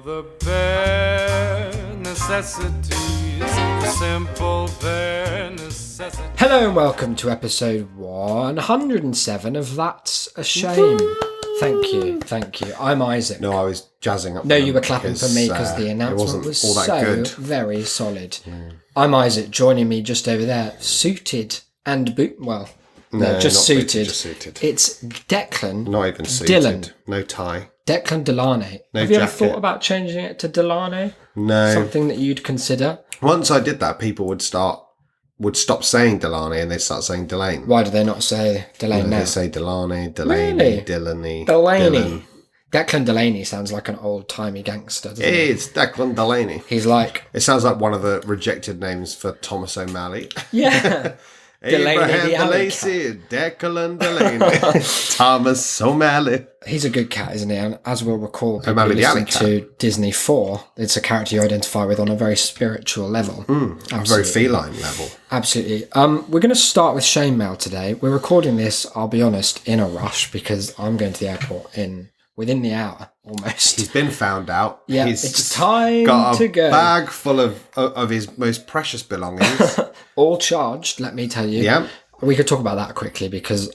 For the bare necessities, the simple bare necessities. Hello and welcome to episode 107 of That's a Shame. Thank you. I'm Isaac. No, I was jazzing up. No, you were clapping for me because the announcement was all that so good. very solid. I'm Isaac, joining me just over there, suited and No, just not suited. just suited. It's Declan. Not even suited. Dylan. No tie. Declan Delaney. No Have you ever jacket. thought about changing it to Delaney? No. Something that you'd consider? Once I did that, people would stop saying Delaney and they'd start saying Delane. Why do they not say Delaney now? They say Delaney, Delaney, Really? Delaney. Delaney. Dylan. Declan Delaney sounds like an old-timey gangster, doesn't he? It's Declan Delaney. He's like, It sounds like one of the rejected names for Thomas O'Malley. yeah. Delaney Abraham the alley DeLacy, Declan Delaney, Thomas O'Malley. He's a good cat, isn't he? And as we'll recall, people O'Malley who the alley listen to Disney 4, it's a character you identify with on a very spiritual level. A very feline level. Absolutely. We're going to start with Shame Mail today. We're recording this, I'll be honest, in a rush because I'm going to the airport within the hour, almost. He's been found out. Yeah, He's it's time got to a go. bag full of his most precious belongings. All charged, let me tell you. Yeah. We could talk about that quickly because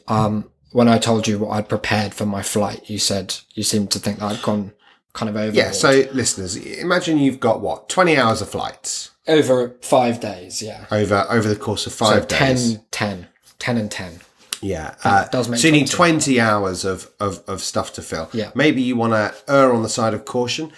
when I told you what I'd prepared for my flight, you said you seemed to think that I'd gone kind of overboard. Yeah, so listeners, imagine you've got 20 hours of flights Over 5 days, yeah. over the course of 5 So days. 10 and 10. Yeah. does make so you need 20. 20 hours of stuff to fill. Yeah. Maybe you want to err on the side of caution,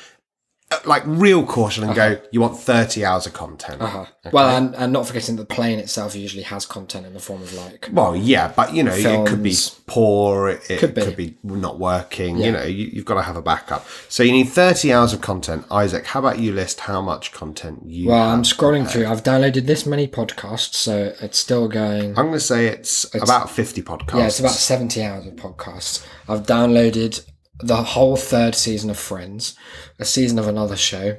like real caution, and go, you want 30 hours of content. Okay. Well, and not forgetting that the plane itself usually has content in the form of like... Well, yeah, but it could be Films. poor, it Could could be. be not working. You've got to have a backup. So you need 30 hours of content. Isaac, how about you list how much content you Well, have? I'm scrolling through. I've downloaded this many podcasts, so it's still going... I'm going to say it's about 50 podcasts. Yeah, it's about 70 hours of podcasts. I've downloaded the whole 3rd season of Friends, a season of another show,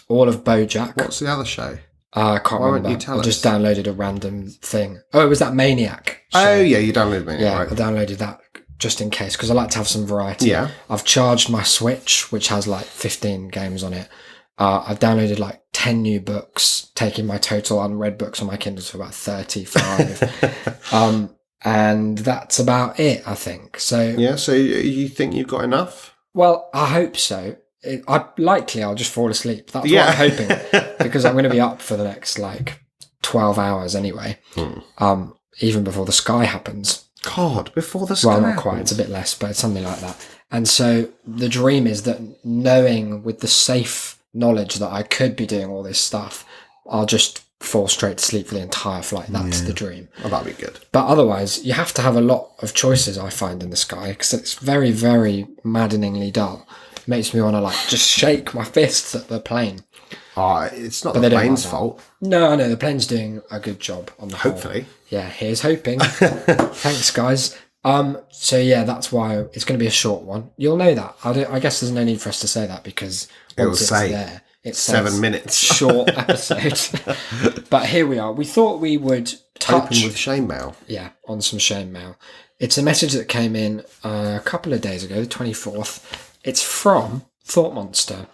all of BoJack. What's the other show? I can't Why won't remember. you tell I just us? downloaded a random thing. Oh, it was that Maniac show. Oh, yeah, you downloaded me. Yeah, Right. I downloaded that just in case because I like to have some variety. Yeah. I've charged my Switch, which has like 15 games on it. I've downloaded like 10 new books, taking my total unread books on my Kindle to about 35. And that's about it, I think. So, Yeah, so you think you've got enough? well, I hope so. I'll just fall asleep. That's Yeah. what I'm hoping because I'm going to be up for the next like 12 hours anyway. Even before the sky happens. God, before the sky Well, not quite. happens. It's a bit less, but it's something like that. And so the dream is that knowing with the safe knowledge that I could be doing all this stuff, I'll just fall straight to sleep for the entire flight. That's the dream. Oh, that'd be good. But otherwise, you have to have a lot of choices, I find, in the sky because it's very, very maddeningly dull. It makes me want to like just shake my fists at the plane. It's not But the they don't plane's like that. fault, No, the plane's doing a good job on the whole. hopefully. Yeah, here's hoping. Thanks, guys. So yeah, that's why it's going to be a short one. You'll know that. I guess there's no need for us to say that because It will once it's say there, it 7 says minutes. short episode. But here we are. We thought we would touch Open with shame mail. on some shame mail. It's a message that came in a couple of days ago, the 24th. It's from Thought Monster.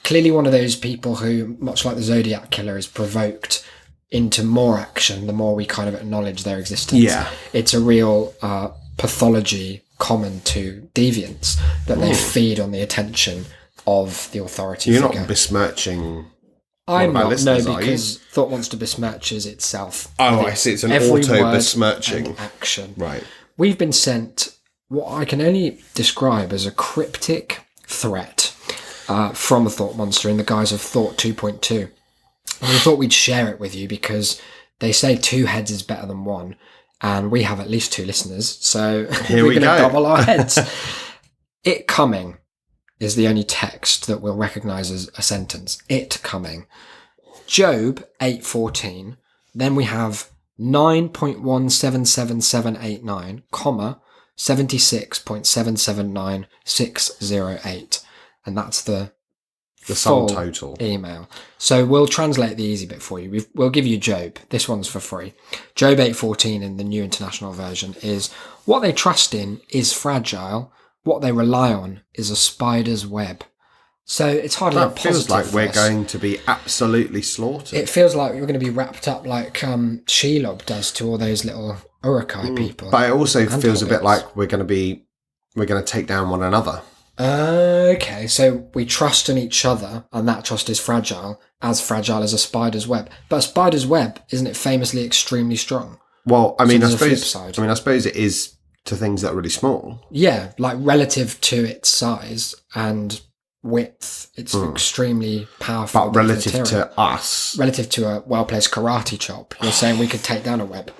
Clearly one of those people who, much like the Zodiac Killer, is provoked into more action the more we kind of acknowledge their existence. Yeah. It's a real pathology common to deviants that they feed on the attention of the authority You're figure. not besmirching. I'm of our not, no, listeners, are you? because Thought Monster besmirches itself. Oh, I see. It's an Every auto word besmirching. and action. Right. We've been sent what I can only describe as a cryptic threat from a Thought Monster in the guise of Thought 2.2. And we thought we'd share it with you because they say 2 heads is better than 1, and we have at least 2 listeners, so Here we're we going to go. double our heads. It coming is the only text that we'll recognise as a sentence. It coming. Job 8:14. Then we have 9.1777789, comma 76.779608, and that's the sum full total. email. So we'll translate the easy bit for you. We'll give you Job. This one's for free. Job 8:14 in the New International Version is, what they trust in is fragile. What they rely on is a spider's web. So it's hardly a That feels positive like for we're us. going to be absolutely slaughtered. It feels like we're going to be wrapped up like Shelob does to all those little Urukai people. But it also feels a bit hobbits. like we're going to take down one another. Okay, so we trust in each other, and that trust is fragile as a spider's web. But a spider's web, isn't it famously extremely strong? Well, I mean, I there's a flip suppose. side. I suppose it is to things that are really small. Yeah, like relative to its size and width, it's extremely powerful. But relative material. to us, Relative to a well-placed karate chop, you're saying we could take down a web.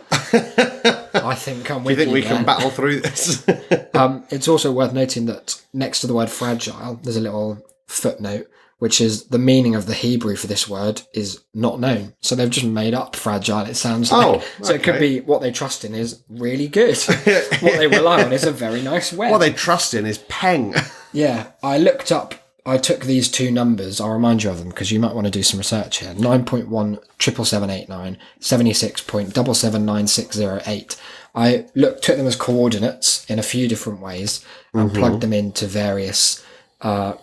I think I'm with do you think we there. can battle through this? It's also worth noting that next to the word fragile, there's a little footnote, which is the meaning of the Hebrew for this word is not known. So they've just made up fragile, it sounds like. Oh, So it could okay. be what they trust in is really good. What they rely on is a very nice web. What they trust in is Peng. Yeah, I took these two numbers, I'll remind you of them because you might want to do some research here. 9.17778 76.779608. I took them as coordinates in a few different ways and plugged them into various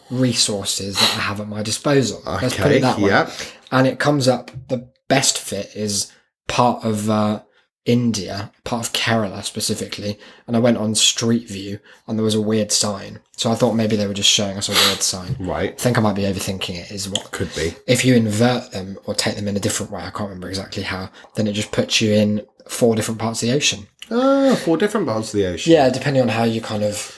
resources that I have at my disposal. Let's put Okay, it that way. yeah. And it comes up, the best fit is part of India, part of Kerala specifically, and I went on Street View and there was a weird sign. So I thought maybe they were just showing us a weird sign. Right. I think I might be overthinking it, is what. Could be. If you invert them or take them in a different way, I can't remember exactly how, then it just puts you in 4 different parts of the ocean. 4 different parts of the ocean. Yeah, depending on how you kind of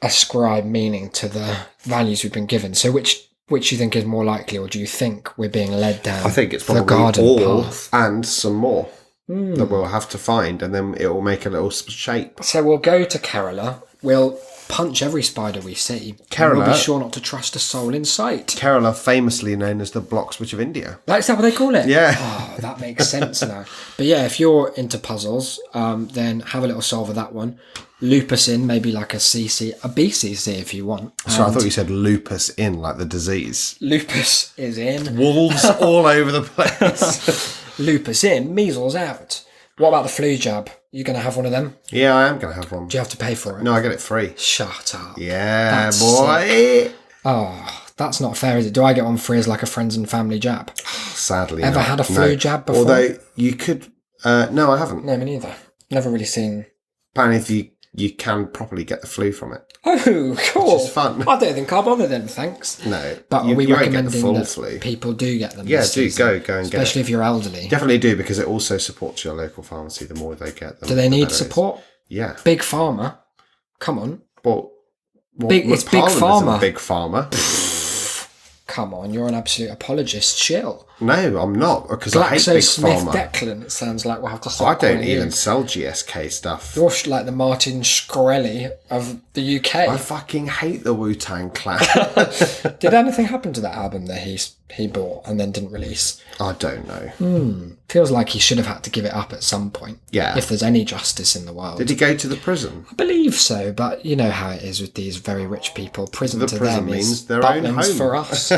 ascribe meaning to the values we've been given. So which you think is more likely, or do you think we're being led down I think it's the probably garden all path? and some more that we'll have to find, and then it will make a little shape. So we'll go to Kerala. We'll punch every spider we see. And we'll be Kerala- sure not to trust a soul in sight. Kerala, famously known as the Block Switch of India. Like, is that what they call it? Yeah. Oh, that makes sense now. But yeah, if you're into puzzles, then have a little solve of that one. Loop us in, maybe like a BCC if you want. So I thought you said lupus in, like the disease. Lupus is in. Wolves all over the place. Lupus in, measles out. What about the flu jab? You going to have one of them? Yeah, I am going to have one. Do you have to pay for it? No, I get it free. Shut up. Yeah, That's boy. Oh, that's not fair, is it? Do I get one free as like a friends and family jab? Sadly, Ever not. had a flu jab before? Although you could. No, I haven't. No, me neither. Never really seen. Apparently, you can properly get the flu from it. Oh, cool. Which is fun. I don't think I'll bother then, thanks. No, But you, are we you won't get the recommending full that flu. people do get them? Yeah, this do season? go and get it. Especially if you're elderly. Definitely do, because it also supports your local pharmacy. The more they get them, Do they the need better it is. support? Yeah. Big Pharma? Come on. Well, It's Big Parliament isn't Pharma. Big Pharma. Come on, you're an absolute apologist. Chill. No, I'm not, because I hate Big Pharma. GlaxoSmithKline, it sounds like we'll have to I start don't calling you. even sell GSK stuff. You're like the Martin Shkreli of the UK. I fucking hate the Wu-Tang Clan. Did anything happen to that album that he bought and then didn't release? I don't know. Feels like he should have had to give it up at some point. Yeah. If there's any justice in the world. Did he go to the prison? I believe so, but you know how it is with these very rich people. Prison The to prison them means is their own Butlins home. for us.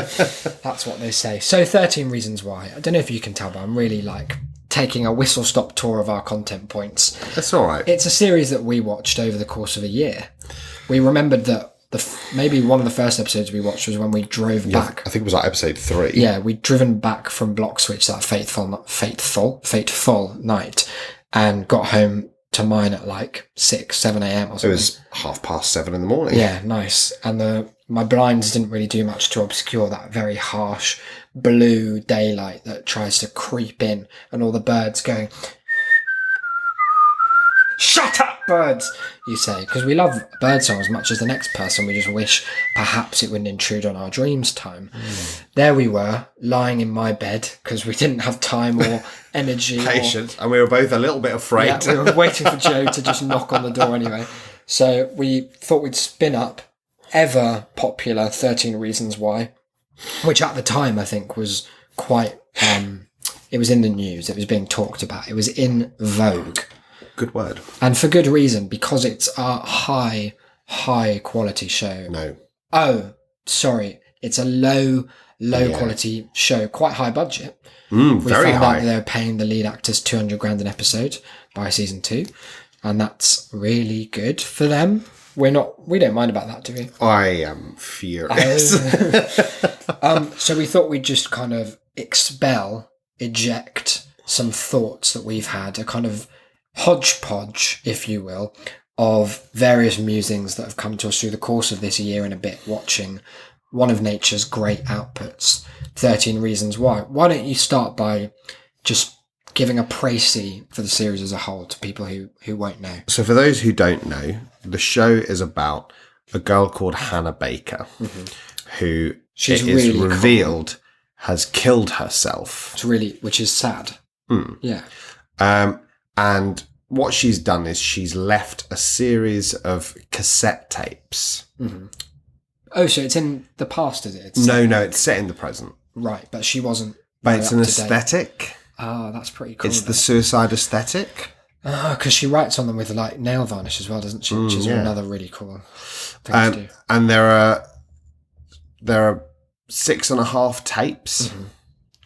That's what they say. So 13 Reasons Why. I don't know if you can tell, but I'm really like taking a whistle-stop tour of our content points. That's all right. It's a series that we watched over the course of a year. We remembered that maybe one of the first episodes we watched was when we drove back. I think it was like episode 3. Yeah, we'd driven back from Block Switch that fateful night and got home to mine at like 6, 7 a.m. or It something. was 7:30 in the morning. Yeah, nice. And my blinds didn't really do much to obscure that very harsh blue daylight that tries to creep in, and all the birds going, "Shut up, birds," you say, because we love birdsong as much as the next person. We just wish perhaps it wouldn't intrude on our dreams time. There we were, lying in my bed because we didn't have time or energy. Patience. And we were both a little bit afraid. Yeah, we were waiting for Joe to just knock on the door anyway. So we thought we'd spin up ever popular 13 Reasons Why, which at the time I think was quite, it was in the news, it was being talked about, it was in vogue. Good word. And for good reason, because it's a high quality show. No. Oh, sorry, it's a low quality show, quite high budget. Very We found out high. that they were paying the lead actors 200 grand an episode by season 2, and that's really good for them. We don't mind about that, do we? I am furious. So we thought we'd just kind of eject some thoughts that we've had, a kind of hodgepodge, if you will, of various musings that have come to us through the course of this year and a bit, watching one of nature's great outputs, 13 Reasons Why. Why don't you start by just giving a précis for the series as a whole to people who won't know? So for those who don't know, the show is about a girl called Hannah Baker, who She's it is really revealed has killed herself. Which is sad. Yeah. And what she's done is she's left a series of cassette tapes. Oh, so it's in the past, is it? No, it's set in the present. Right, but she wasn't. But it's an up to date. aesthetic. Oh, that's pretty cool. It's the suicide aesthetic. Because she writes on them with like nail varnish as well, doesn't she? Which is another really cool thing to do. And there are 6.5 tapes.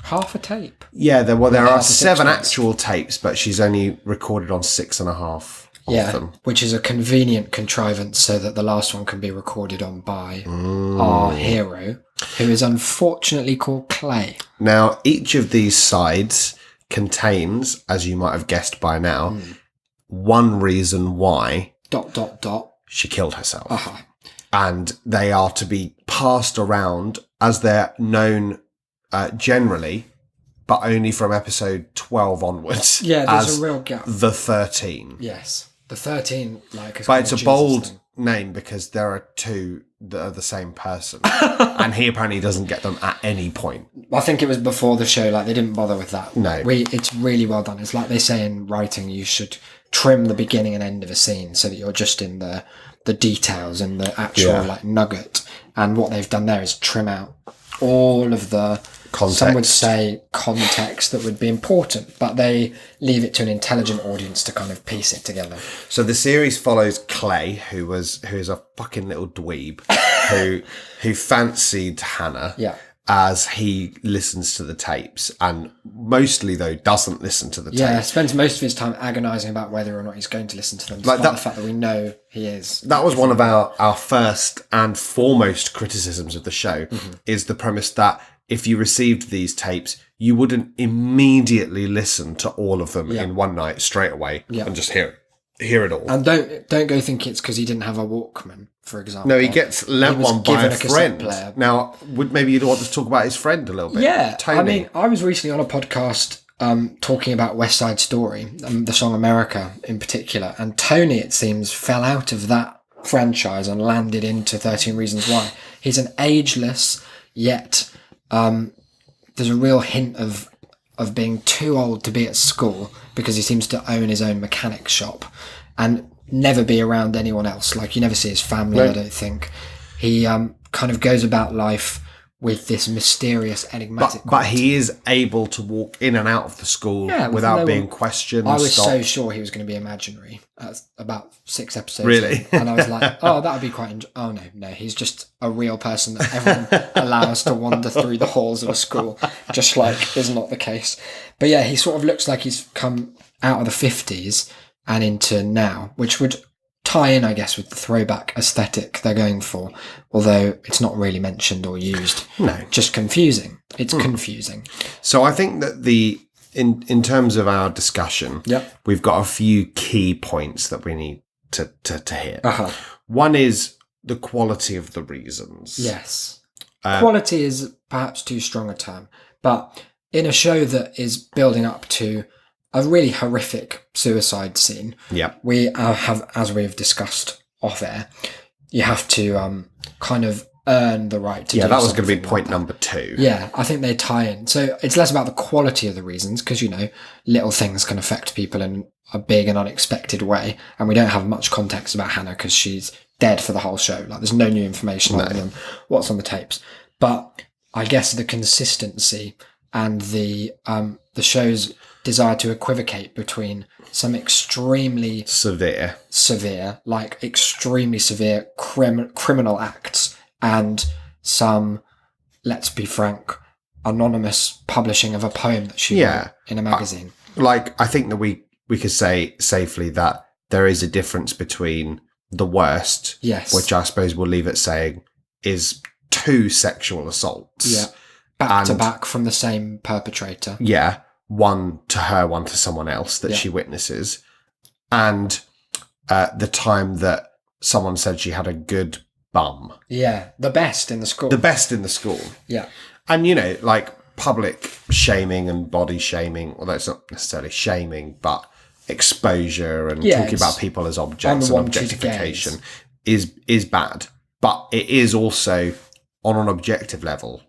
Half a tape. Yeah, there are half a 7 tapes. actual tapes, but she's only recorded on 6.5 of them. Which is a convenient contrivance so that the last one can be recorded on by our hero, who is unfortunately called Clay. Now, each of these sides contains, as you might have guessed by now, one reason why she killed herself. And they are to be passed around as they're known generally, but only from episode 12 onwards. Yeah, there's as a real gap. The 13. Yes. The 13, like... But it's a Jesus bold thing. name because there are 2 that are the same person. And he apparently doesn't get them at any point. I think it was before the show, like they didn't bother with that. No. It's really well done. It's like they say in writing, you should trim the beginning and end of a scene so that you're just in the details and the actual like nugget. And what they've done there is trim out all of the Context. Some would say context that would be important, but they leave it to an intelligent audience to kind of piece it together. So the series follows Clay, who is a fucking little dweeb, who fancied Hannah. Yeah. As he listens to the tapes, and mostly though doesn't listen to the tapes. Yeah, spends most of his time agonising about whether or not he's going to listen to them, despite the fact that we know he is. That was one of our first and foremost criticisms of the show, is the premise that if you received these tapes, you wouldn't immediately listen to all of them in one night straight away and just hear it all. And don't go think it's because he didn't have a Walkman, for example. No, he gets lent one by a cassette friend. player. Now, maybe you'd want to talk about his friend a little bit. Yeah, Tony. I mean, I was recently on a podcast talking about West Side Story, the song America in particular, and Tony, it seems, fell out of that franchise and landed into 13 Reasons Why. He's an ageless, yet there's a real hint of being too old to be at school because he seems to own his own mechanic shop and never be around anyone else. Like, you never see his family, I don't think. He kind of goes about life with this mysterious, enigmatic But he is able to walk in and out of the school without being questioned. I was stopped. so sure he was going to be imaginary at about 6 episodes. Really? In, and I was like, oh, that would be quite... Oh, no, he's just a real person that everyone allows to wander through the halls of a school, just like is not the case. But yeah, he sort of looks like he's come out of the 50s and into now, which would tie in, I guess, with the throwback aesthetic they're going for, although it's not really mentioned or used. No. Just confusing. It's confusing. So I think that in terms of our discussion, we've got a few key points that we need to hit. One is the quality of the reasons. Yes. Quality is perhaps too strong a term, but in a show that is building up to a really horrific suicide scene, we have, as we have discussed off air, you have to kind of earn the right to do that was going to be something point like number 2. Yeah, I think they tie in. So it's less about the quality of the reasons, because, little things can affect people in a big and unexpected way, and we don't have much context about Hannah because she's dead for the whole show. Like, there's no new information other than what's on the tapes. But I guess the consistency and the show's desire to equivocate between some extremely severe, like extremely severe criminal acts and some, let's be frank, anonymous publishing of a poem that she wrote in a magazine. I think that we could say safely that there is a difference between the worst, Yes. which I suppose we'll leave it saying is 2 sexual assaults. Yeah. Back to And- back from the same perpetrator. Yeah, one to her, one to someone else that Yeah. she witnesses. And the time that someone said she had a good bum. Yeah. The best in the school. The best in the school. yeah. And, you know, like public shaming and body shaming, although it's not necessarily shaming, but exposure and Yeah, talking it's about people as objects and unwanted objectification is bad. But it is also, on an objective level,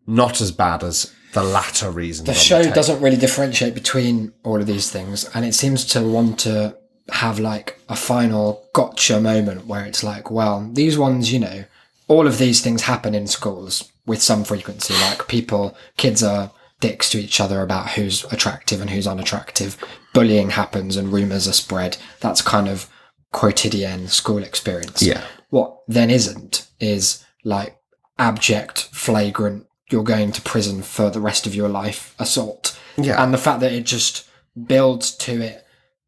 not as bad as the latter reasons. The on show tape. doesn't really differentiate between all of these things, and it seems to want to have like a final gotcha moment where it's like, well, these ones, you know, all of these things happen in schools with some frequency. Like kids are dicks to each other about who's attractive and who's unattractive. Bullying happens and rumours are spread. That's kind of quotidian school experience. Yeah. What then isn't is like abject, flagrant, you're going to prison for the rest of your life assault. Yeah. And the fact that it just builds to it,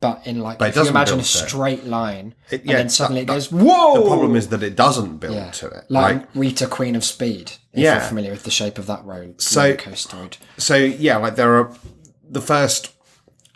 but in like, But it if you doesn't imagine a build to it. straight line, It- and yeah, then suddenly that- it goes, whoa! The problem is that it doesn't build Yeah. to it. Like Rita, Queen of Speed, if Yeah. you're familiar with the shape of that roller So- coaster. So yeah, like there are the first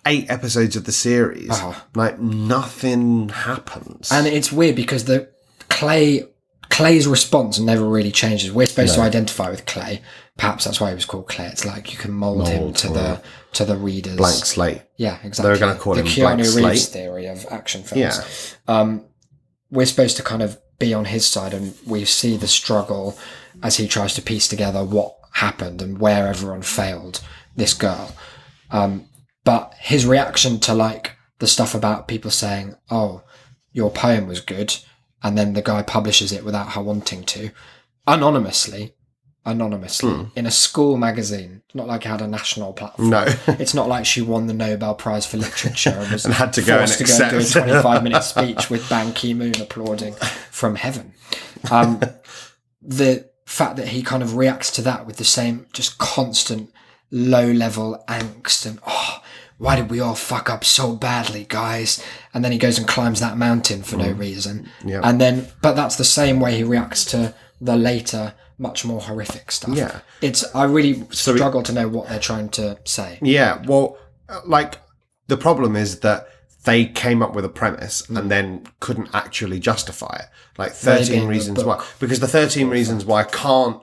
8 episodes of the series, Uh-huh. like nothing happens. And it's weird because the Clay's response never really changes. We're supposed to identify with Clay. Perhaps that's why he was called Clay. It's like you can mold him to the readers. Blank slate. Yeah, exactly. They're gonna call the him Keanu Blank Reeves Slate. theory of action films. Yeah. We're supposed to kind of be on his side, and we see the struggle as he tries to piece together what happened and where everyone failed this girl. But his reaction to like the stuff about people saying, "Oh, your poem was good," and then the guy publishes it without her wanting to, anonymously, in a school magazine. It's not like it had a national platform. No. It's not like she won the Nobel Prize for Literature and was And had to go and forced to go and do a accept. 25-minute speech with Ban Ki-moon applauding from heaven. The fact that he kind of reacts to that with the same just constant low-level angst and, oh, why did we all fuck up so badly, guys? And then he goes and climbs that mountain for no reason. Yeah. And then, but that's the same way he reacts to the later, much more horrific stuff. Yeah. I really struggle to know what they're trying to say. Yeah, well, like the problem is that they came up with a premise and then couldn't actually justify it. Like 13 being the reasons why. book. Because the 13 reasons why can't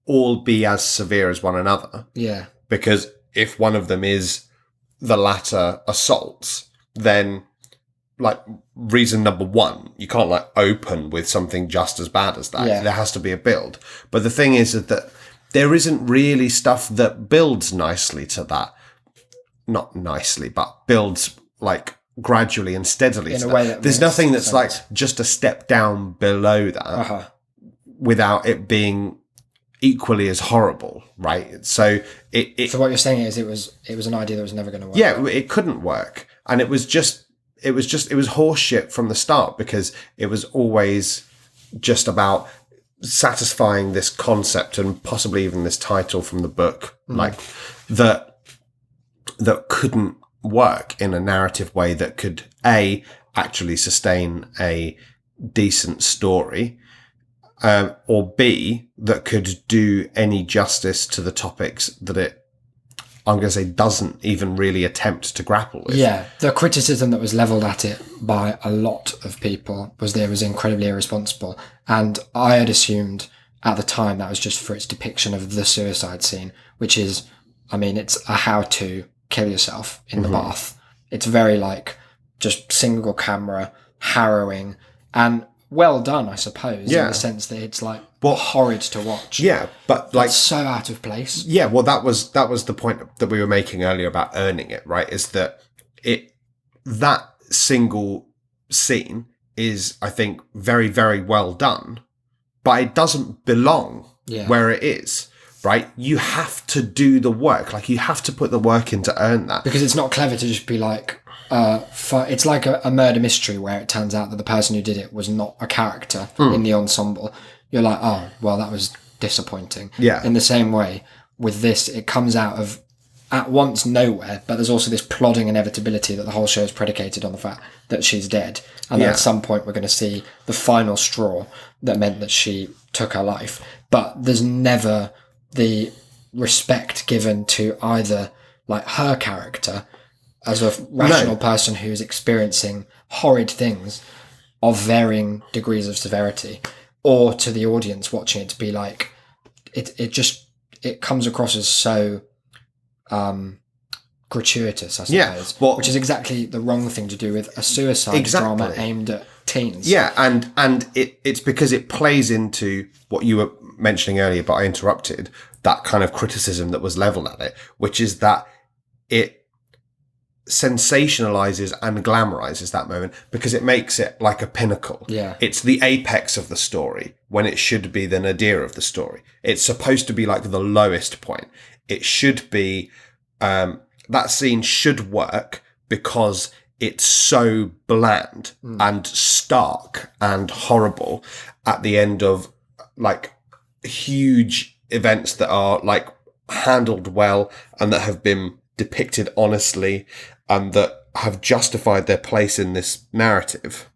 all be as severe as one another. Yeah. Because if one of them is the latter assaults, then like reason number 1, you can't like open with something just as bad as that. Yeah. There has to be a build. But the thing is that there isn't really stuff that builds nicely to that. Not nicely, but builds like gradually and steadily. In to a that. way that There's makes nothing that's sense. like just a step down below that Uh-huh. without it being equally as horrible, right? So it So what you're saying is it was an idea that was never going to work. yeah, it couldn't work. And it was horseshit from the start because it was always just about satisfying this concept and possibly even this title from the book, like that couldn't work in a narrative way that could actually sustain a decent story, or B, that could do any justice to the topics that it, I'm going to say, doesn't even really attempt to grapple with. Yeah, the criticism that was levelled at it by a lot of people was that it was incredibly irresponsible. And I had assumed at the time that was just for its depiction of the suicide scene, which is, I mean, it's a how to kill yourself in the bath. It's very like just single camera, harrowing, and well done, I suppose, in Yeah. the sense that it's like Well, horrid to watch. Yeah, but like, It's so out of place. yeah, well, that was the point that we were making earlier about earning it, right? Is that that single scene is, I think, very, very well done, but it doesn't belong Yeah. where it is, right? You have to do the work. Like, you have to put the work in to earn that. Because it's not clever to just be like, it's like a murder mystery where it turns out that the person who did it was not a character in the ensemble. You're like, oh, well, that was disappointing. Yeah. In the same way, with this, it comes out of at once nowhere, but there's also this plodding inevitability that the whole show is predicated on the fact that she's dead. And then Yeah. at some point we're going to see the final straw that meant that she took her life. But there's never the respect given to either like her character as a rational person who's experiencing horrid things of varying degrees of severity, or to the audience watching it to be like, it comes across as so gratuitous, I suppose. Yeah, well- which is exactly the wrong thing to do with a suicide Exactly. drama aimed at teens. Yeah, and it's because it plays into what you were mentioning earlier, but I interrupted, that kind of criticism that was leveled at it, which is that it sensationalizes and glamorizes that moment because it makes it like a pinnacle. Yeah. It's the apex of the story when it should be the nadir of the story. It's supposed to be like the lowest point. It should be, that scene should work because it's so bland and stark and horrible at the end of like huge events that are like handled well and that have been depicted honestly and that have justified their place in this narrative.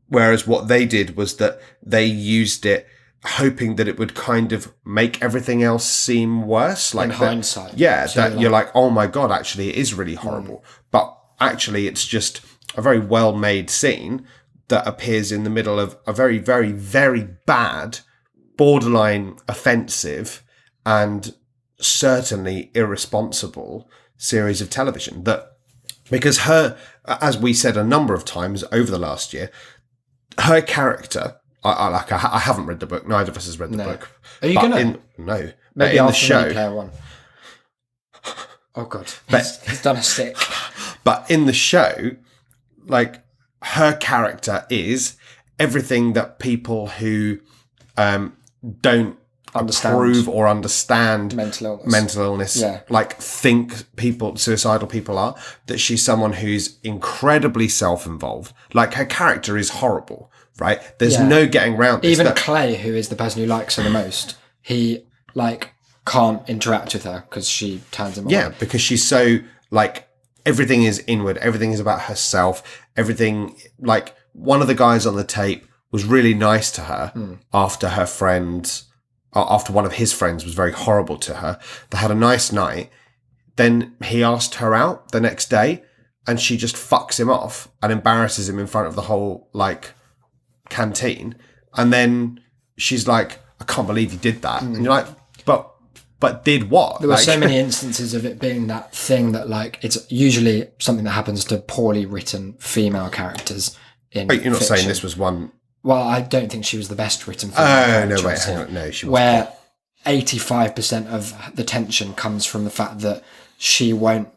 Whereas what they did was that they used it hoping that it would kind of make everything else seem worse. Like In that- hindsight. Yeah, So that you're like, oh my God, actually it is really horrible. But actually it's just a very well made scene that appears in the middle of a very, very, very bad, borderline offensive and certainly irresponsible series of television that, because her, as we said a number of times over the last year, her character, I haven't read the book. Neither of us has read the book. Are you But gonna? No. Maybe in the after show, Ready Player One. Oh God, But- he's done a sick. but in the show, like her character is everything that people who don't Understand. approve or understand Mental illness. Yeah. like think suicidal people are, that she's someone who's incredibly self-involved. Like her character is horrible, right? There's Yeah. no getting around this. Even that- Clay, who is the person who likes her the most, he like can't interact with her because she turns him Yeah, away. because she's so like everything is inward, everything is about herself, everything. Like one of the guys on the tape was really nice to her after her friends, after one of his friends was very horrible to her. They had a nice night. Then he asked her out the next day and she just fucks him off and embarrasses him in front of the whole like canteen. And then she's like, I can't believe you did that. And you're like, but did what? There were Like- so many instances of it being that thing that like it's usually something that happens to poorly written female characters in But you're not saying fiction. this was one. Well, I don't think she was the best written female Oh, character no, wait, I've hang seen. on. No, she wasn't. Where 85% of the tension comes from the fact that she won't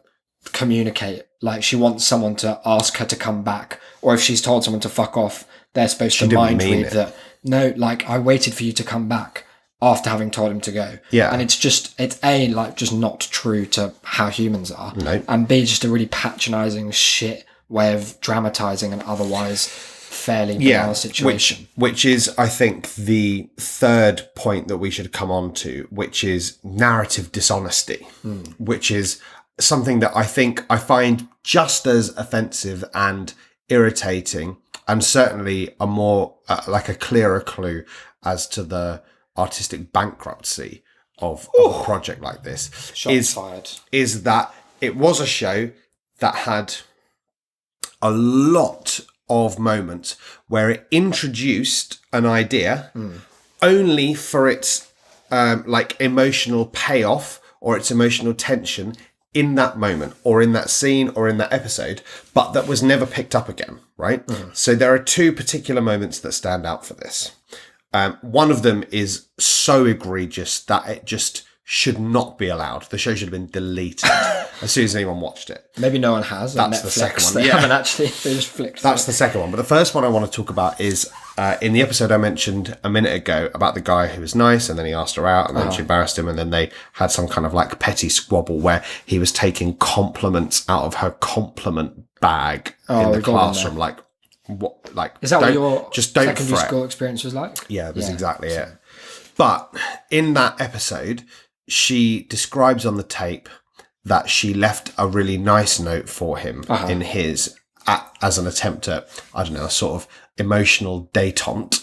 communicate. Like she wants someone to ask her to come back, or if she's told someone to fuck off, they're supposed to didn't mind mean read it. that, no, like I waited for you to come back after having told him to go. Yeah. And it's A, like just not true to how humans are. No. And B, just a really patronising shit way of dramatising an otherwise fairly banal situation. Which is, I think, the third point that we should come on to, which is narrative dishonesty, which is something that I think I find just as offensive and irritating, and certainly a more like a clearer clue as to the artistic bankruptcy of a project like this. Shots fired. Is that it was a show that had a lot of moments where it introduced an idea only for its like emotional payoff or its emotional tension in that moment or in that scene or in that episode, but that was never picked up again, right? So there are two particular moments that stand out for this. One of them is so egregious that it just should not be allowed. The show should have been deleted as soon as anyone watched it. Maybe no one has. on That's the Netflix. second one, They yeah. haven't actually. They just flicked. That's the second one. But the first one I want to talk about is in the episode I mentioned a minute ago about the guy who was nice and then he asked her out and then she embarrassed him and then they had some kind of like petty squabble where he was taking compliments out of her compliment bag in the we've all done classroom. Like, what? Like, Is that what don't- your just don't secondary fret. school experience was like? Yeah, that's exactly it. But in that episode, she describes on the tape that she left a really nice note for him in his as an attempt at, I don't know, a sort of emotional détente.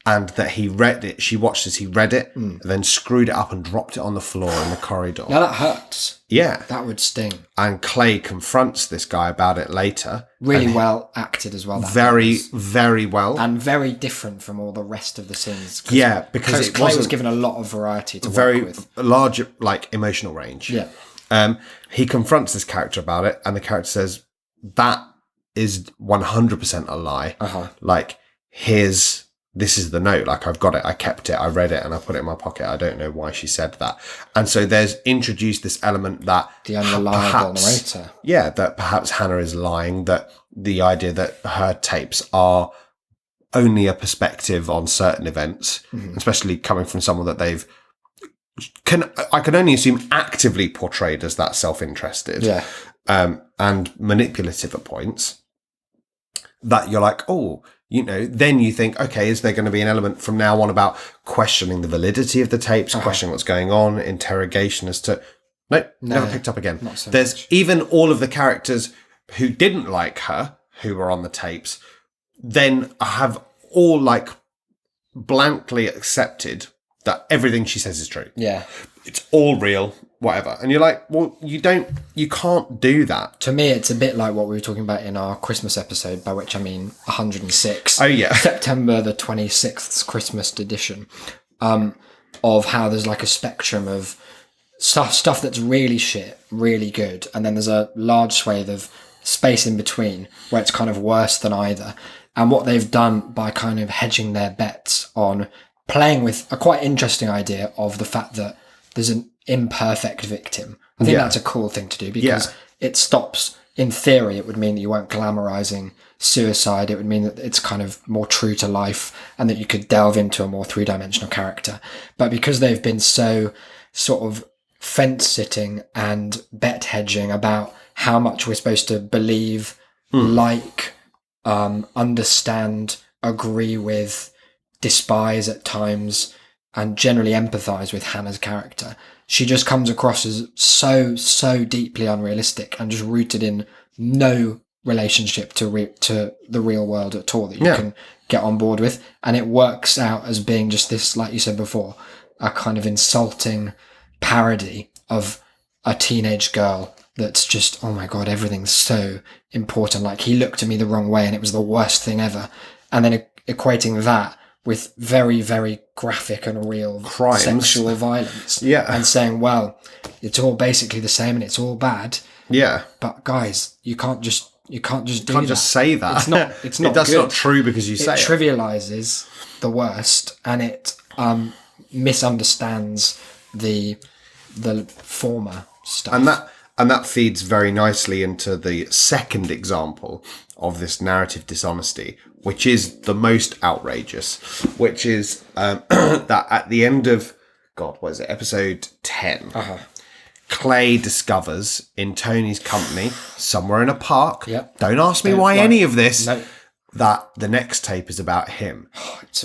And that he read it, she watched as he read it, and then screwed it up and dropped it on the floor in the corridor. Now that hurts. Yeah. That would sting. And Clay confronts this guy about it later. Really well acted as well. Very well. And very different from all the rest of the scenes. Yeah, because it Clay was given a lot of variety to work with. Very large, like, emotional range. Yeah. He confronts this character about it, and the character says, that is 100% a lie. Like, this is the note. Like, I've got it. I kept it. I read it and I put it in my pocket. I don't know why she said that. And so there's introduced this element that the unreliable narrator. Yeah, that perhaps Hannah is lying, that the idea that her tapes are only a perspective on certain events, especially coming from someone that I can only assume actively portrayed as that self-interested and manipulative at points, that you're like, oh, you know, then you think, okay, is there going to be an element from now on about questioning the validity of the tapes, questioning what's going on, interrogation as to, never picked up again. There's much. Even all of the characters who didn't like her, who were on the tapes, then have all like blankly accepted that everything she says is true. Yeah. It's all real, whatever. And you're like, well, you can't do that. To me, it's a bit like what we were talking about in our Christmas episode, by which I mean 106. Oh, yeah. September the 26th Christmas edition, of how there's like a spectrum of stuff that's really shit, really good. And then there's a large swathe of space in between where it's kind of worse than either. And what they've done by kind of hedging their bets on playing with a quite interesting idea of the fact that there's an imperfect victim. I think that's a cool thing to do because it stops, in theory, it would mean that you weren't glamorizing suicide. It would mean that it's kind of more true to life and that you could delve into a more three-dimensional character. But because they've been so sort of fence-sitting and bet hedging about how much we're supposed to believe, like, understand, agree with, despise at times, and generally empathize with Hannah's character, she just comes across as so deeply unrealistic and just rooted in no relationship to the real world at all that you can get on board with. And it works out as being just this, like you said before, a kind of insulting parody of a teenage girl that's just, oh my God, everything's so important. Like, he looked at me the wrong way and it was the worst thing ever. And then equating that with very, very graphic and real crimes, sexual violence. And saying, well, it's all basically the same and it's all bad. Yeah. But guys, you can't just say that. It's not That's good. not true because you say it. It trivializes the worst and it misunderstands the former stuff. And that feeds very nicely into the second example of this narrative dishonesty, which is the most outrageous, which is that at the end of, episode 10, Clay discovers in Tony's company, somewhere in a park, don't ask me why any of this, that the next tape is about him. It's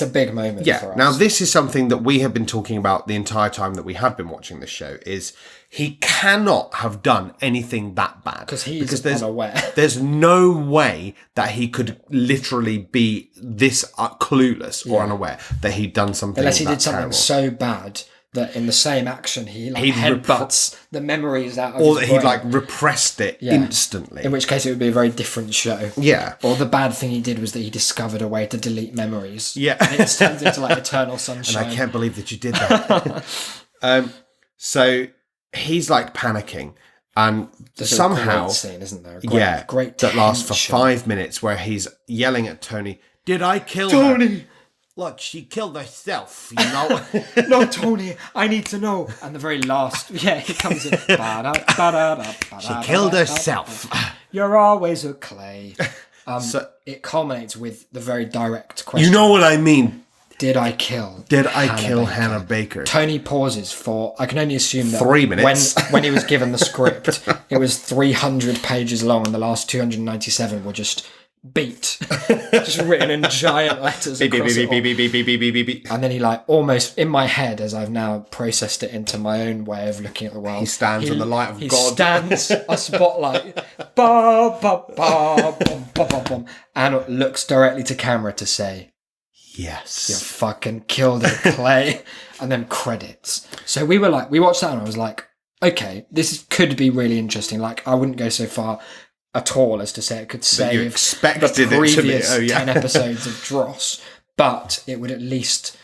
a big moment for us. Now, this is something that we have been talking about the entire time that we have been watching this show, is he cannot have done anything that bad. Because there's unaware. There's no way that he could literally be this clueless or unaware that he'd done something unless he that did something terrible. So bad that in the same action he'd headbutts the memories out of or his that brain. he'd repressed it instantly. In which case it would be a very different show. Yeah. Or the bad thing he did was that he discovered a way to delete memories. Yeah. And it turns into like Eternal Sunshine. And I can't believe that you did that. So he's like panicking, and There's somehow a great scene, isn't there? Great that lasts for tension. 5 minutes where he's yelling at Tony, "Did I kill Tony! her? Look, she killed herself, you know." No, Tony, I need to know. And the very last, he comes in. She killed herself. You're always a Clay. So it culminates with the very direct question. You know what I mean? Did I kill Hannah Baker? Tony pauses for, I can only assume that 3 minutes. When he was given the script, it was 300 pages long and the last 297 were just beat, just written in giant letters across it all. And then he like almost in my head, as I've now processed it into my own way of looking at the world. He stands in the light of he God. stands a spotlight, ba, ba, ba, bum, ba, ba, bum, and looks directly to camera to say, "You Yes. fucking killed it, Clay." And then credits. So we watched that and I was like, okay, could be really interesting. Like, I wouldn't go so far at all as to say it could save expected the it to be. previous Oh, yeah. 10 episodes of Dross, but it would at least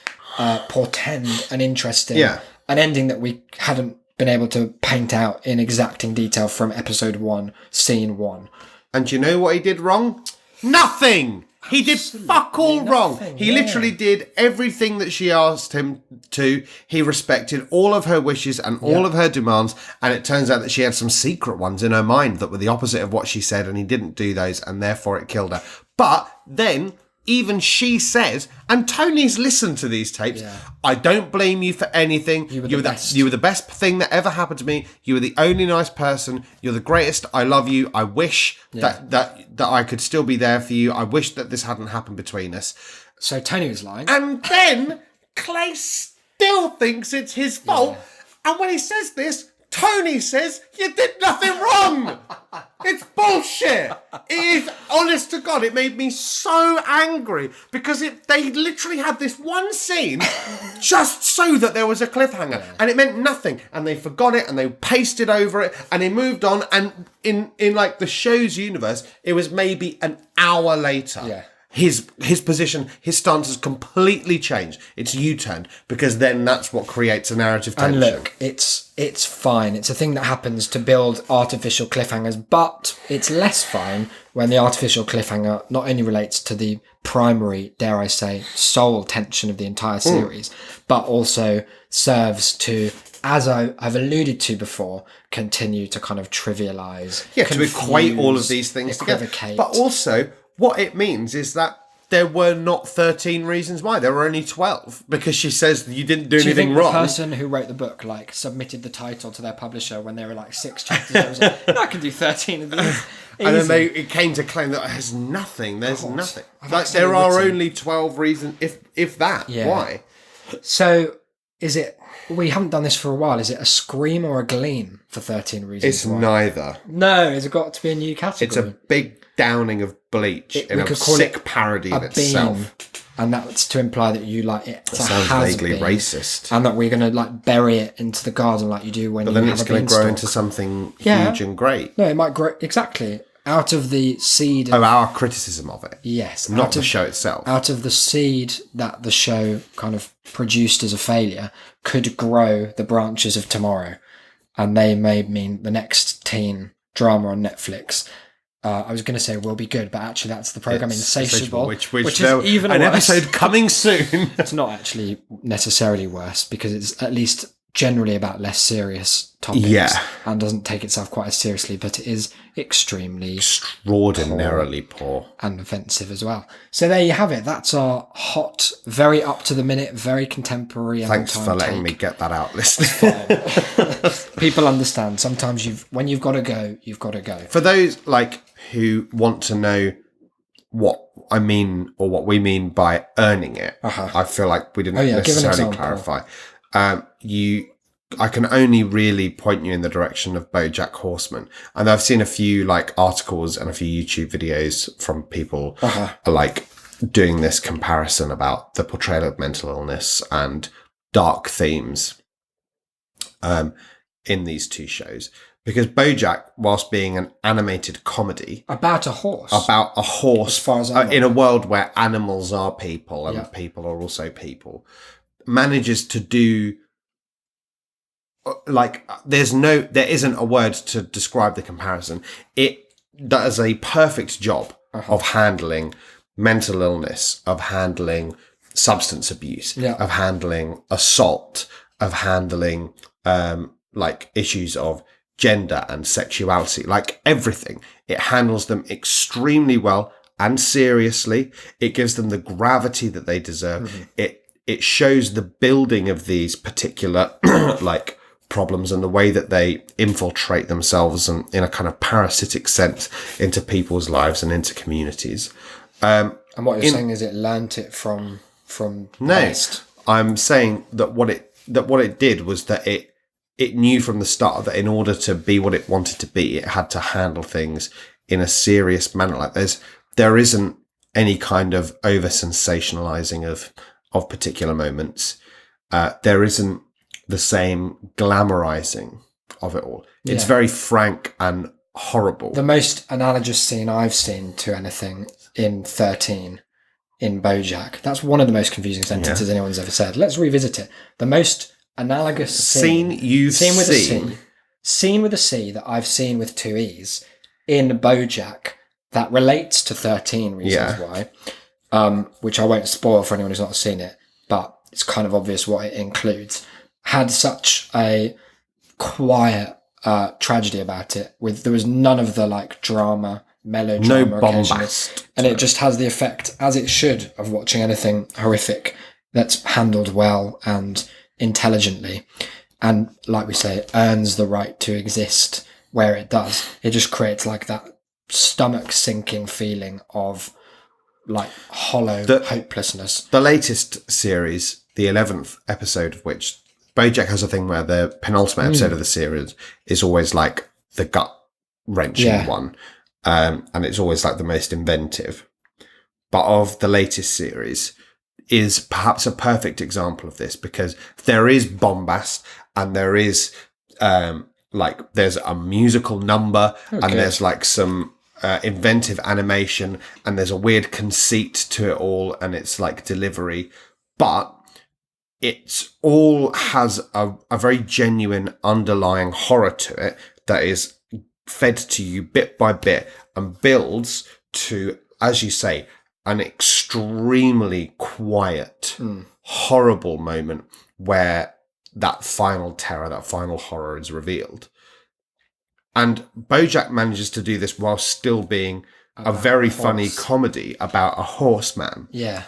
portend an interesting an ending that we hadn't been able to paint out in exacting detail from episode 1, scene 1. And you know what he did wrong? Nothing! He did fuck all wrong. He literally did everything that she asked him to. He respected all of her wishes and all of her demands. And it turns out that she had some secret ones in her mind that were the opposite of what she said. And he didn't do those. And therefore it killed her. But then even she says, and Tony's listened to these tapes, I don't blame you for anything. You were the best thing that ever happened to me. You were the only nice person. You're the greatest. I love you. I wish that I could still be there for you. I wish that this hadn't happened between us. So Tony was lying. And then Clay still thinks it's his fault. And when he says this, Tony says, you did nothing wrong. It's bullshit. It is, honest to God, it made me so angry because they literally had this one scene just so that there was a cliffhanger and it meant nothing. And they forgot it and they pasted over it and they moved on. And in like the show's universe, it was maybe an hour later. Yeah. His position, his stance has completely changed. It's U-turned because then that's what creates a narrative tension. And look, it's fine. It's a thing that happens to build artificial cliffhangers, but it's less fine when the artificial cliffhanger not only relates to the primary, dare I say, sole tension of the entire series, but also serves to, as I've alluded to before, continue to kind of trivialise. Yeah, to equate all of these things together. But also, what it means is that there were not 13 reasons why. There were only 12 because she says you didn't do anything think wrong. The person who wrote the book submitted the title to their publisher when there were 6 chapters. It was like, no, I can do 13 of these. And then it came to claim that there's nothing. There's nothing. There are only 12 reasons, if that. Yeah. Why? So is it? We haven't done this for a while. Is it a scream or a gleam for 13 reasons? It's neither. No, it's got to be a new category. It's a big downing of bleach in a sick parody of itself. And that's to imply that you like it. That sounds vaguely racist. And that we're going to bury it into the garden like you do when you have a beanstalk. But then it's going to grow into something huge and great. No, it might grow, exactly. Out of the seed... our criticism of it. Yes. Not the show itself. Out of the seed that the show kind of produced as a failure could grow the branches of tomorrow. And they may mean the next teen drama on Netflix. I was going to say will be good, but actually that's the programme Insatiable, which is even an worse. episode coming soon. It's not actually necessarily worse because it's at least generally about less serious topics and doesn't take itself quite as seriously, but it is extraordinarily poor and offensive as well. So there you have it. That's our hot, very up to the minute, very contemporary. Thanks for letting me get that out, listener. People understand. Sometimes when you've got to go, you've got to go. For those who want to know what I mean or what we mean by earning it, I feel like we didn't necessarily clarify. I can only really point you in the direction of BoJack Horseman, and I've seen a few articles and a few YouTube videos from people doing this comparison about the portrayal of mental illness and dark themes in these two shows. Because BoJack, whilst being an animated comedy about a horse, as far as I know, in a world where animals are people and people are also people, manages to do there isn't a word to describe the comparison. It does a perfect job of handling mental illness, of handling substance abuse, of handling assault, of handling issues of gender and sexuality, everything. It handles them extremely well and seriously. It gives them the gravity that they deserve. It shows the building of these particular problems and the way that they infiltrate themselves and in a kind of parasitic sense into people's lives and into communities. And what you're saying is it learnt it from No, West. I'm saying that what it did was that it knew from the start that in order to be what it wanted to be, it had to handle things in a serious manner. Like there isn't any kind of over sensationalizing of particular moments. There isn't the same glamorizing of it all. It's very frank and horrible. The most analogous scene I've seen to anything in 13 in BoJack. That's one of the most confusing sentences anyone's ever said. Let's revisit it. The most analogous scene with a C that I've seen with two E's in BoJack that relates to 13 Reasons Why, which I won't spoil for anyone who's not seen it, but it's kind of obvious what it includes, had such a quiet tragedy about it. There was none of the like drama, melodrama, no bombast, and it just has the effect, as it should, of watching anything horrific that's handled well and intelligently, and like we say, earns the right to exist where it does. It just creates like that stomach sinking feeling of like hollow hopelessness. The latest series, the 11th episode of which, BoJack has a thing where the penultimate episode of the series is always like the gut wrenching one, and it's always like the most inventive. But of the latest series is perhaps a perfect example of this, because there is bombast and there is there's a musical number and there's like some inventive animation and there's a weird conceit to it all and it's like delivery, but it's all has a very genuine underlying horror to it that is fed to you bit by bit and builds to, as you say, an extremely quiet, horrible moment where that final terror, that final horror is revealed. And BoJack manages to do this while still being a very funny comedy about a horseman. Yeah.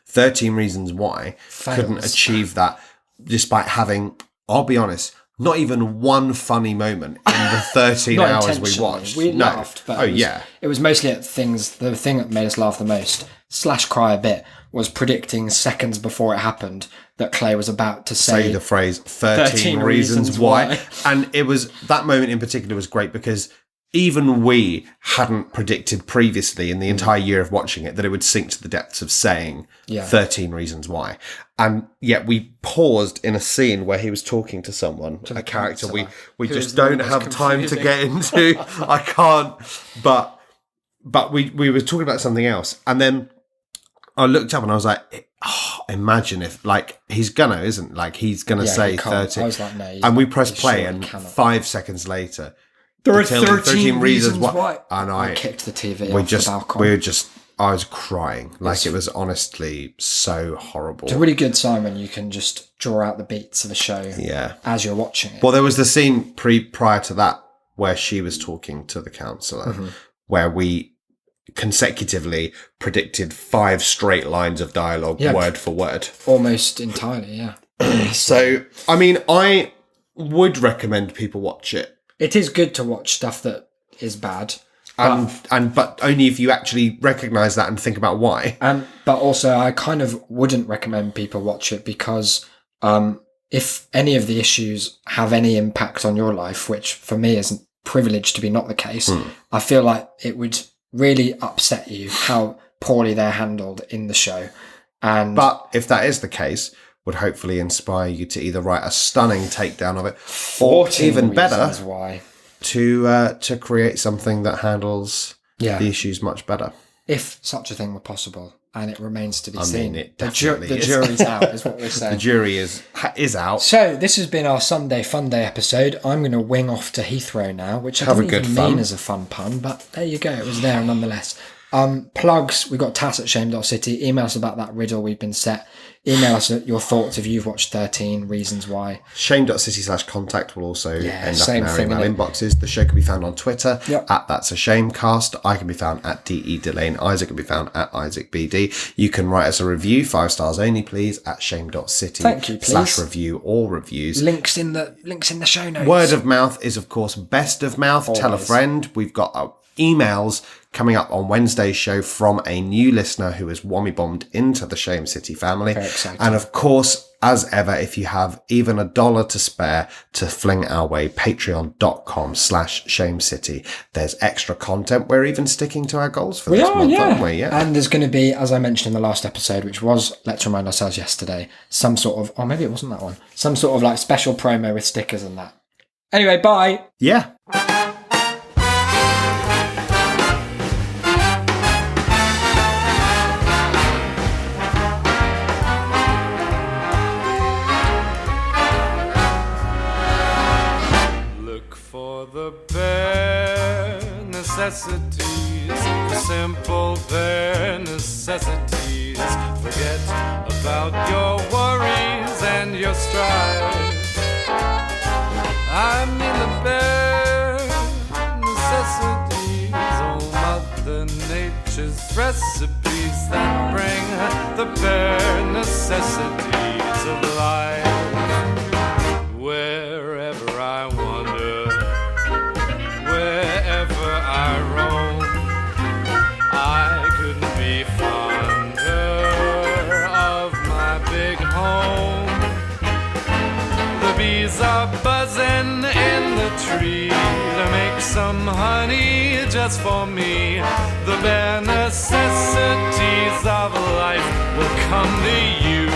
13 Reasons Why couldn't achieve that despite having, I'll be honest, not even one funny moment in the 13 hours we watched. We laughed, but it was mostly at things. The thing that made us laugh the most, / cry a bit, was predicting seconds before it happened that Clay was about to say the phrase 13 reasons why. And it was, that moment in particular was great because even we hadn't predicted previously in the entire year of watching it that it would sink to the depths of saying 13 Reasons Why. And yet we paused in a scene where he was talking to someone, a character we just don't have time to get into. I can't. But we were talking about something else. And then I looked up and I was like, imagine if, like, he's gonna say 13. I was like, no. And we pressed play and 5 seconds later, there are 13 reasons why. And I kicked the TV off the balcony. I was crying. Like, it was honestly so horrible. It's a really good sign when you can just draw out the beats of a show as you're watching it. Well, there was the scene prior to that where she was talking to the counsellor, where we consecutively predicted 5 straight lines of dialogue, word for word. Almost entirely, yeah. So, I mean, I would recommend people watch it. It is good to watch stuff that is bad. But only if you actually recognise that and think about why. But also, I kind of wouldn't recommend people watch it because if any of the issues have any impact on your life, which for me isn't privileged to be not the case, I feel like it would really upset you how poorly they're handled in the show. But if that is the case, would hopefully inspire you to either write a stunning takedown of it, or even better, why. to create something that handles the issues much better. If such a thing were possible, and it remains to be seen. The jury's out, is what we're saying. The jury is out. So this has been our Sunday Fun Day episode. I'm going to wing off to Heathrow now, which I didn't even mean as a fun pun, but there you go. It was there nonetheless. Plugs, we've got tass@shame.city. Email us about that riddle we've been set. Email us your thoughts if you've watched 13 Reasons Why. Shame.city/contact will also end up in same our thing, email innit? inboxes. The show can be found on Twitter Yep. at That's a Shamecast. I can be found at DE Delane. Isaac can be found at Isaac BD. You can write us a review, 5 stars only, please, at shame.city. Thank you, please. /review or reviews. Links in the show notes. Word of mouth is, of course, best of mouth. Tell a Always. friend. We've got emails coming up on Wednesday's show from a new listener who has whammy bombed into the Shame City family. Very exciting. And of course, as ever, if you have even $1 to spare to fling our way, patreon.com/Shame City. There's extra content. We're even sticking to our goals for this month, aren't we? Yeah. And there's going to be, as I mentioned in the last episode, which was, let's remind ourselves yesterday, some sort of, or maybe it wasn't that one, some sort of like special promo with stickers and that. Anyway, bye. Yeah. Look for the bare necessities, the simple bare necessities. Forget about your worries and your strife. I mean the bare necessities, oh Mother Nature's recipes that bring the bare necessities of life. Wherever I wander, wherever I roam, I couldn't be fonder of my big home. The bees are buzzing in the tree to make some honey just for me. The bare necessities of life will come to you.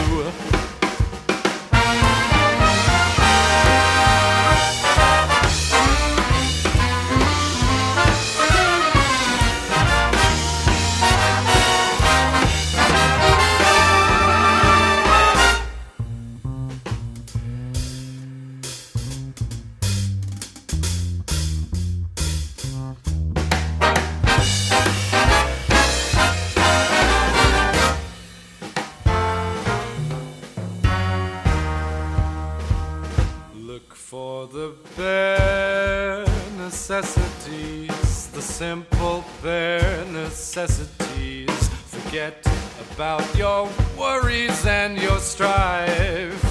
Look for the bare necessities, the simple bare necessities. Forget about your worries and your strife.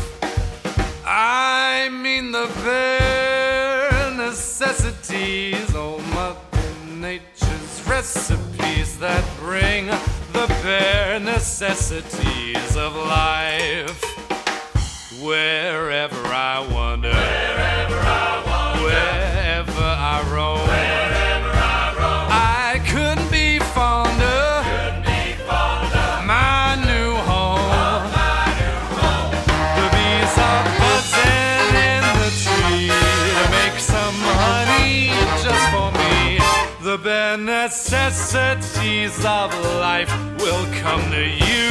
I mean the bare necessities, oh Mother Nature's recipes that bring the bare necessities of life. Wherever I wander, wherever I roam, I couldn't be fonder, my new home. The bees are buzzing in the tree to make some honey just for me. The bare necessities of life will come to you.